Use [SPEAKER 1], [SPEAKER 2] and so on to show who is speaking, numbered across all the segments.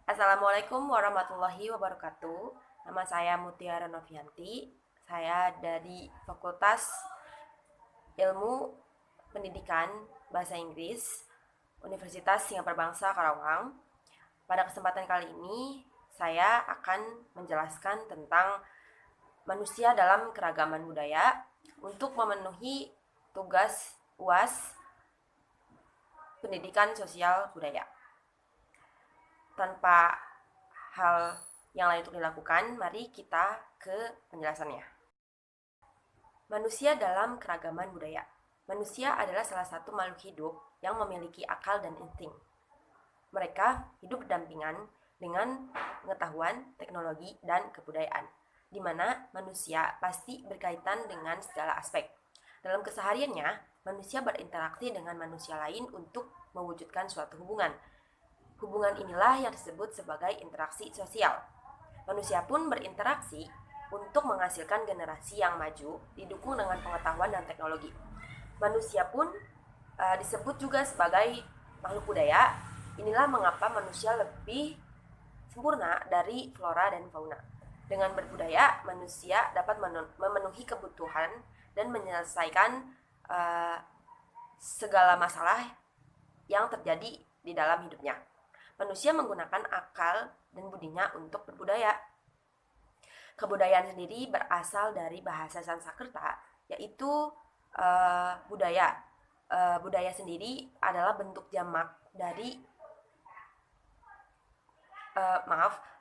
[SPEAKER 1] Assalamualaikum warahmatullahi wabarakatuh. Nama saya Mutiara Novianti. Saya dari Fakultas Ilmu Pendidikan Bahasa Inggris Universitas Singapura Bangsa Karawang. Pada kesempatan kali ini, saya akan menjelaskan tentang manusia dalam keragaman budaya untuk memenuhi tugas UAS Pendidikan Sosial Budaya. Tanpa hal yang lain untuk dilakukan, mari kita ke penjelasannya. Manusia dalam keragaman budaya. Manusia adalah salah satu makhluk hidup yang memiliki akal dan insting. Mereka hidup berdampingan dengan pengetahuan, teknologi, dan kebudayaan, di mana manusia pasti berkaitan dengan segala aspek. Dalam kesehariannya, manusia berinteraksi dengan manusia lain untuk mewujudkan suatu hubungan. Hubungan inilah yang disebut sebagai interaksi sosial. Manusia pun berinteraksi untuk menghasilkan generasi yang maju didukung dengan pengetahuan dan teknologi. Manusia pun disebut juga sebagai makhluk budaya. Inilah mengapa manusia lebih sempurna dari flora dan fauna. Dengan berbudaya, manusia dapat memenuhi kebutuhan dan menyelesaikan segala masalah yang terjadi di dalam hidupnya. Manusia menggunakan akal dan budinya untuk berbudaya. Kebudayaan sendiri berasal dari bahasa Sanskerta, yaitu budaya. Budaya sendiri adalah bentuk jamak dari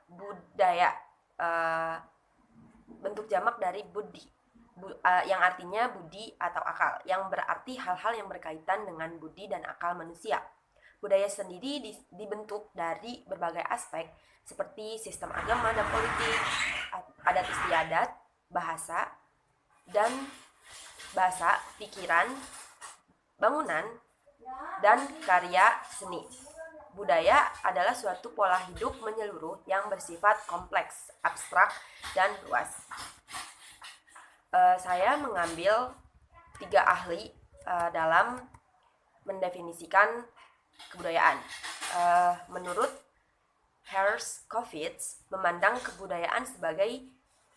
[SPEAKER 1] budaya. Bentuk jamak dari budi, yang artinya budi atau akal, yang berarti hal-hal yang berkaitan dengan budi dan akal manusia. Budaya sendiri dibentuk dari berbagai aspek seperti sistem agama dan politik, adat istiadat, bahasa, pikiran, bangunan, dan karya seni. Budaya adalah suatu pola hidup menyeluruh yang bersifat kompleks, abstrak, dan luas. Saya mengambil 3 ahli dalam mendefinisikan kebudayaan. Menurut Herskovits, memandang kebudayaan sebagai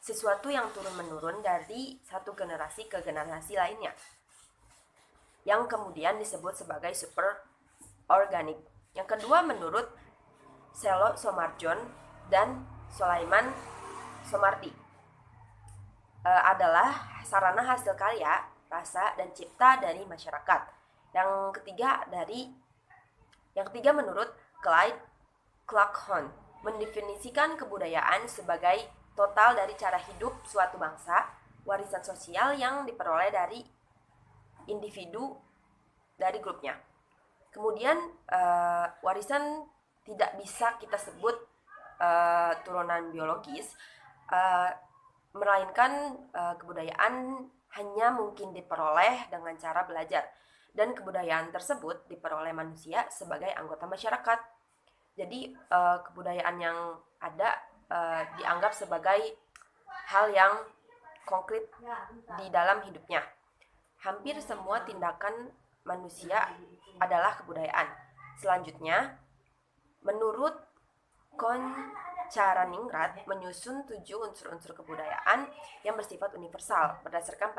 [SPEAKER 1] sesuatu yang turun-menurun dari satu generasi ke generasi lainnya, yang kemudian disebut sebagai super organik. Yang kedua, menurut Selo Somarjon dan Sulaiman Somardi, adalah sarana hasil karya, rasa, dan cipta dari masyarakat. Yang ketiga menurut Clyde Clarkhon, mendefinisikan kebudayaan sebagai total dari cara hidup suatu bangsa, warisan sosial yang diperoleh dari individu dari grupnya. Kemudian warisan tidak bisa kita sebut turunan biologis, melainkan kebudayaan hanya mungkin diperoleh dengan cara belajar, dan kebudayaan tersebut diperoleh manusia sebagai anggota masyarakat. Jadi kebudayaan yang ada dianggap sebagai hal yang konkret di dalam hidupnya. Hampir semua tindakan manusia adalah kebudayaan. Selanjutnya, menurut Koncaraningrat, menyusun 7 unsur-unsur kebudayaan yang bersifat universal berdasarkan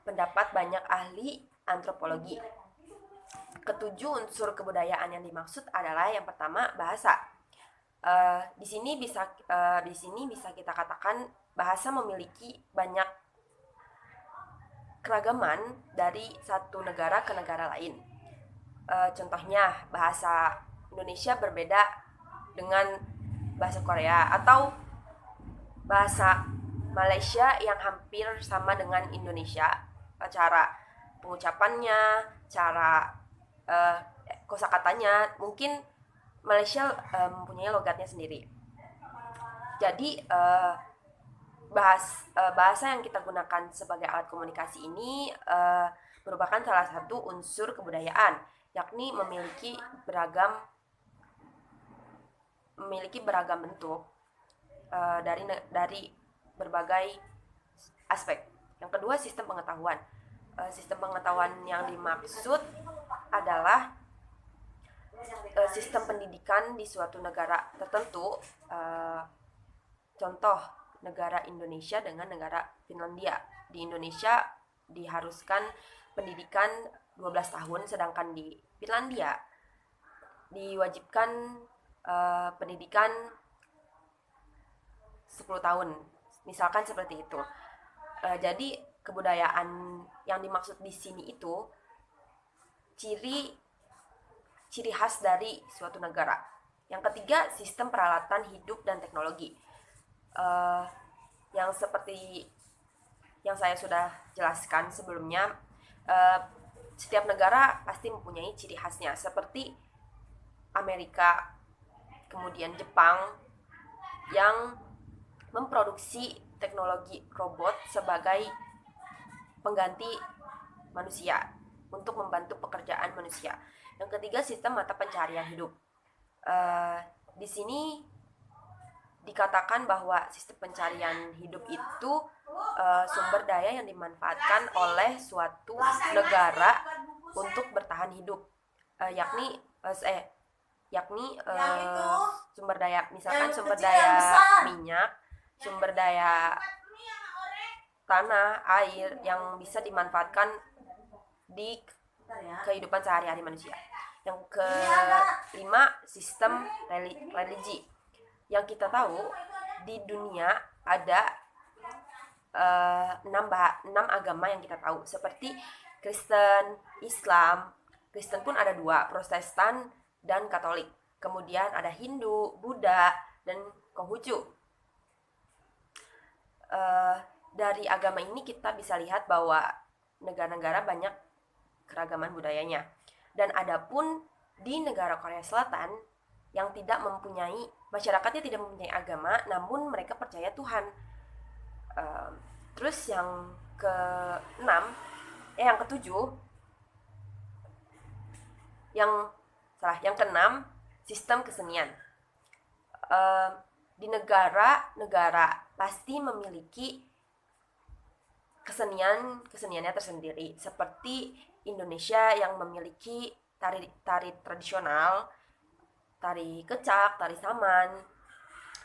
[SPEAKER 1] pendapat banyak ahli antropologi. Ketujuh unsur kebudayaan yang dimaksud adalah yang pertama, bahasa. Di sini bisa kita katakan bahasa memiliki banyak keragaman dari satu negara ke negara lain. Contohnya, bahasa Indonesia berbeda dengan bahasa Korea, atau bahasa Malaysia yang hampir sama dengan Indonesia. Cara pengucapannya, cara kosakatanya, mungkin Malaysia mempunyai logatnya sendiri. Jadi bahasa yang kita gunakan sebagai alat komunikasi ini merupakan salah satu unsur kebudayaan, yakni memiliki beragam bentuk dari berbagai aspek. Yang kedua, sistem pengetahuan. Sistem pengetahuan yang dimaksud adalah sistem pendidikan di suatu negara tertentu, contoh negara Indonesia dengan negara Finlandia. Di Indonesia diharuskan pendidikan 12 tahun, sedangkan di Finlandia diwajibkan pendidikan 10 tahun, misalkan seperti itu. Jadi kebudayaan yang dimaksud di sini itu ciri khas dari suatu negara. Yang ketiga, sistem peralatan hidup dan teknologi. Yang seperti yang saya sudah jelaskan sebelumnya, setiap negara pasti mempunyai ciri khasnya, seperti Amerika, kemudian Jepang, yang memproduksi teknologi robot sebagai pengganti manusia untuk membantu pekerjaan manusia. Yang ketiga, sistem mata pencaharian hidup. Di sini dikatakan bahwa sistem pencarian hidup itu sumber daya yang dimanfaatkan oleh suatu negara untuk bertahan hidup, yakni sumber daya, misalkan sumber daya minyak, sumber daya tanah, air yang bisa dimanfaatkan di kehidupan sehari-hari manusia. Yang kelima, sistem religi. Yang kita tahu di dunia ada 6 agama yang kita tahu, seperti Kristen, Islam. Kristen pun ada 2, Protestan dan Katolik. Kemudian ada Hindu, Buddha, dan Konghucu. Dari agama ini kita bisa lihat bahwa negara-negara banyak keragaman budayanya. Dan adapun di negara Korea Selatan yang tidak mempunyai, masyarakatnya tidak mempunyai agama, namun mereka percaya Tuhan. Terus yang ketujuh, yang keenam, sistem kesenian. Di negara-negara pasti memiliki keseniannya tersendiri, seperti Indonesia yang memiliki tari tradisional, tari kecak, tari saman,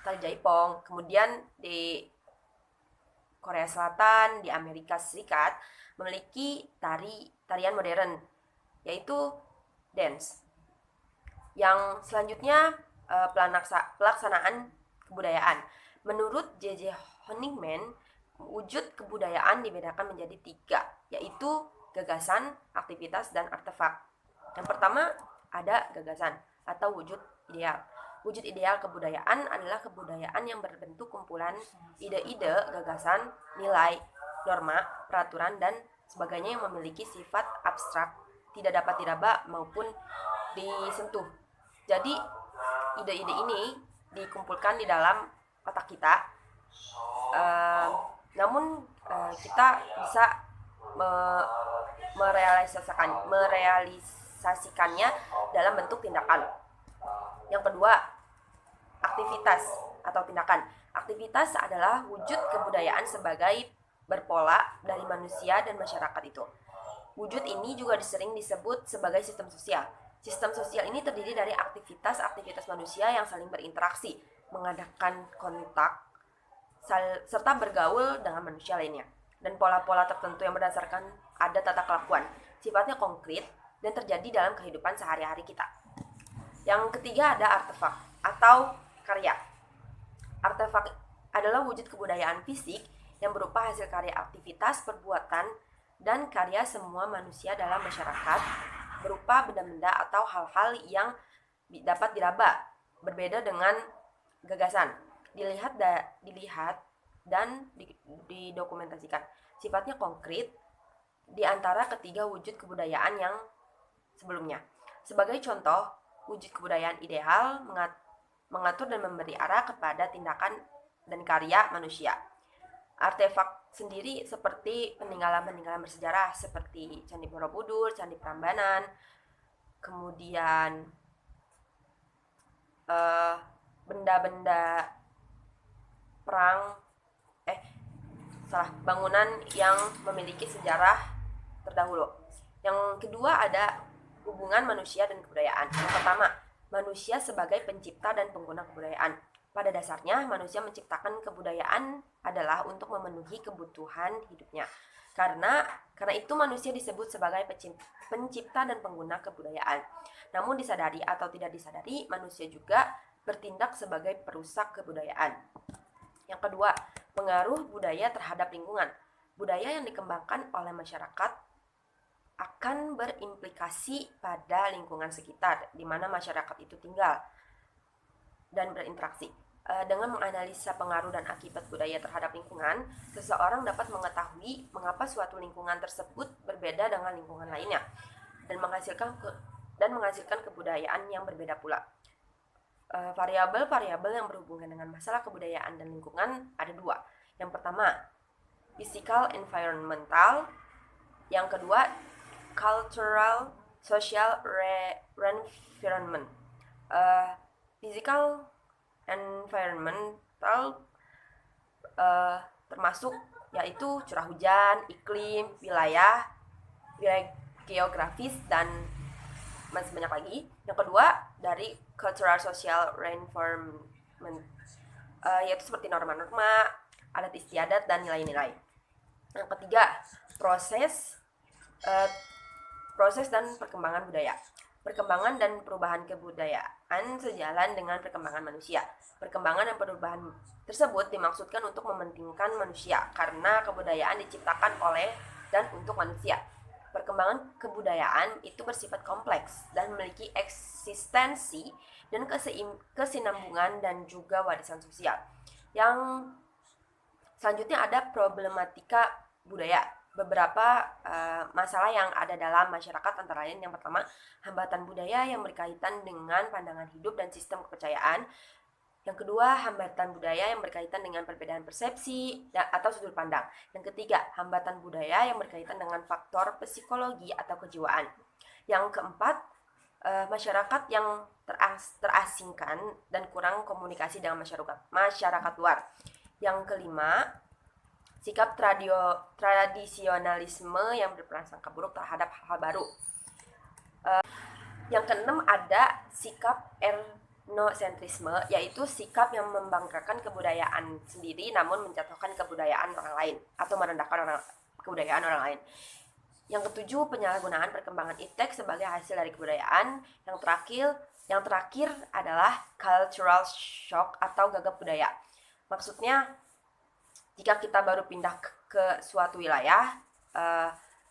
[SPEAKER 1] tari jaipong. Kemudian di Korea Selatan, di Amerika Serikat memiliki tarian modern, yaitu dance. Yang selanjutnya, pelaksanaan kebudayaan. Menurut J.J. Honigman, wujud kebudayaan dibedakan menjadi 3, yaitu gagasan, aktivitas, dan artefak. Yang pertama ada gagasan atau wujud ideal. Wujud ideal kebudayaan adalah kebudayaan yang berbentuk kumpulan ide-ide, gagasan, nilai, norma, peraturan, dan sebagainya yang memiliki sifat abstrak, tidak dapat diraba maupun disentuh. Jadi ide-ide ini dikumpulkan di dalam otak kita, namun kita bisa merealisasikannya dalam bentuk tindakan. Yang kedua, aktivitas atau tindakan. Aktivitas adalah wujud kebudayaan sebagai berpola dari manusia dan masyarakat itu. Wujud ini juga sering disebut sebagai sistem sosial. Sistem sosial ini terdiri dari aktivitas manusia yang saling berinteraksi, mengadakan kontak, serta bergaul dengan manusia lainnya. Dan pola-pola tertentu yang berdasarkan ada tata kelakuan, sifatnya konkret dan terjadi dalam kehidupan sehari-hari kita. Yang ketiga ada artefak atau karya. Artefak adalah wujud kebudayaan fisik yang berupa hasil karya aktivitas, perbuatan, dan karya semua manusia dalam masyarakat, berupa benda-benda atau hal-hal yang dapat diraba, berbeda dengan gagasan, dilihat dan didokumentasikan. Sifatnya konkret di antara ketiga wujud kebudayaan yang sebelumnya. Sebagai contoh, wujud kebudayaan ideal mengatur dan memberi arah kepada tindakan dan karya manusia. Artefak sendiri seperti peninggalan-peninggalan bersejarah seperti Candi Borobudur, Candi Prambanan, kemudian benda-benda perang, bangunan yang memiliki sejarah terdahulu. Yang kedua ada hubungan manusia dan kebudayaan. Yang pertama, manusia sebagai pencipta dan pengguna kebudayaan. Pada dasarnya, manusia menciptakan kebudayaan adalah untuk memenuhi kebutuhan hidupnya. Karena itu manusia disebut sebagai pencipta dan pengguna kebudayaan. Namun disadari atau tidak disadari, manusia juga bertindak sebagai perusak kebudayaan. Yang kedua, pengaruh budaya terhadap lingkungan. Budaya yang dikembangkan oleh masyarakat akan berimplikasi pada lingkungan sekitar di mana masyarakat itu tinggal dan berinteraksi. Dengan menganalisa pengaruh dan akibat budaya terhadap lingkungan, seseorang dapat mengetahui mengapa suatu lingkungan tersebut berbeda dengan lingkungan lainnya dan menghasilkan kebudayaan yang berbeda pula. Variabel-variabel yang berhubungan dengan masalah kebudayaan dan lingkungan ada dua. Yang pertama, physical environmental. Yang kedua, cultural social environment. Physical environmental termasuk yaitu curah hujan, iklim, wilayah geografis, dan masih banyak lagi. Yang kedua, dari cultural social environment, yaitu seperti norma-norma, adat istiadat, dan nilai-nilai. Yang ketiga, proses dan perkembangan budaya. Perkembangan dan perubahan kebudayaan sejalan dengan perkembangan manusia. Perkembangan dan perubahan tersebut dimaksudkan untuk mementingkan manusia karena kebudayaan diciptakan oleh dan untuk manusia. Perkembangan kebudayaan itu bersifat kompleks dan memiliki eksistensi dan kesinambungan dan juga warisan sosial. Yang selanjutnya ada problematika budaya. Beberapa masalah yang ada dalam masyarakat antara lain, yang pertama, hambatan budaya yang berkaitan dengan pandangan hidup dan sistem kepercayaan. Yang kedua, hambatan budaya yang berkaitan dengan perbedaan persepsi atau sudut pandang. Yang ketiga, hambatan budaya yang berkaitan dengan faktor psikologi atau kejiwaan. Yang keempat, masyarakat yang terasingkan dan kurang komunikasi dengan masyarakat luar. Yang kelima, sikap tradisionalisme yang berprasangka buruk terhadap hal-hal baru. Yang keenam, ada sikap etnosentrisme, yaitu sikap yang membanggakan kebudayaan sendiri namun menjatuhkan kebudayaan orang lain atau merendahkan kebudayaan orang lain. Yang ketujuh, penyalahgunaan perkembangan iptek sebagai hasil dari kebudayaan. Yang terakhir adalah cultural shock atau gagap budaya. Maksudnya, jika kita baru pindah ke suatu wilayah,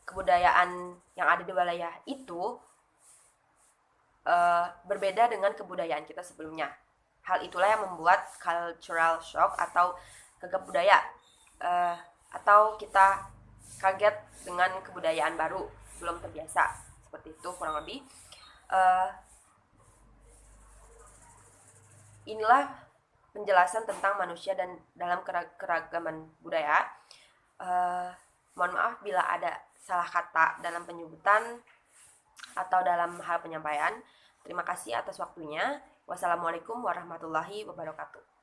[SPEAKER 1] kebudayaan yang ada di wilayah itu berbeda dengan kebudayaan kita sebelumnya. Hal itulah yang membuat cultural shock atau gagap budaya, atau kita kaget dengan kebudayaan baru, belum terbiasa. Seperti itu kurang lebih. Inilah penjelasan tentang manusia dan dalam keragaman budaya. Mohon maaf bila ada salah kata dalam penyebutan atau dalam hal penyampaian. Terima kasih atas waktunya. Wassalamualaikum warahmatullahi wabarakatuh.